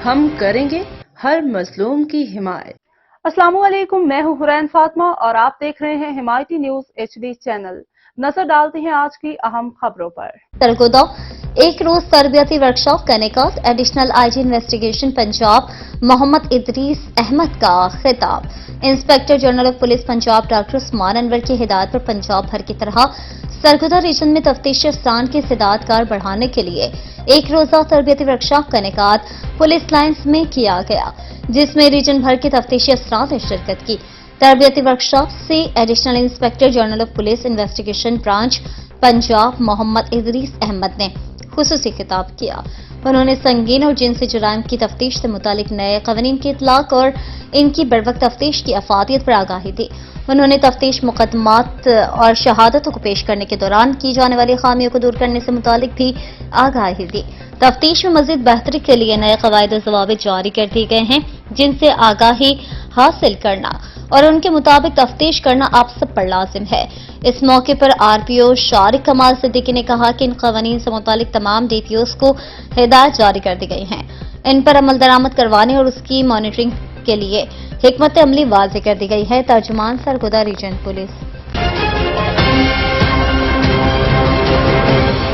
ہم کریں گے ہر مظلوم کی حمایت۔ السلام علیکم، میں ہوں حرین فاطمہ اور آپ دیکھ رہے ہیں حمایتی نیوز HD چینل۔ نظر ڈالتے ہیں آج کی اہم خبروں پر۔ سرگودا ایک روز تربیتی ورکشاپ کا انعقاد، additional IG investigation Punjab Muhammad Idrees Ahmed کا خطاب۔ Inspector general of police Punjab doctor Usman Anwar کی ہدایت پر پنجاب بھر کی طرح سرگودا ریجن میں تفتیشی افسران کی استعداد کار بڑھانے کے لیے ایک روزہ تربیتی ورکشاپ کا انعقاد پولیس لائنز میں کیا گیا، جس میں ریجن بھر کے تفتیشی افسران نے شرکت کی۔ تربیتی ورکشاپ سے additional inspector general of police investigation branch Punjab Muhammad Idrees Ahmed نے خصوصی خطاب کیا۔ انہوں نے سنگین اور جنسی جرائم کی تفتیش سے متعلق نئے قوانین کے اطلاق اور ان کی بروقت تفتیش کی افادیت پر آگاہی دی۔ انہوں نے تفتیش مقدمات اور شہادتوں کو پیش کرنے کے دوران کی جانے والی خامیوں کو دور کرنے سے متعلق بھی آگاہی دی۔ تفتیش میں مزید بہتری کے لیے نئے قواعد و ضوابط جاری کر دیے گئے ہیں، جن سے آگاہی حاصل کرنا اور ان کے مطابق تفتیش کرنا آپ سب پر لازم ہے۔ اس موقع پر RPO شارق کمال صدیقی نے کہا کہ ان قوانین سے متعلق تمام DPOs کو ہدایت جاری کر دی گئی ہیں، ان پر عمل درآمد کروانے اور اس کی مانیٹرنگ کے لیے حکمت عملی واضح کر دی گئی ہے۔ ترجمان سرگودا ریجن پولیس۔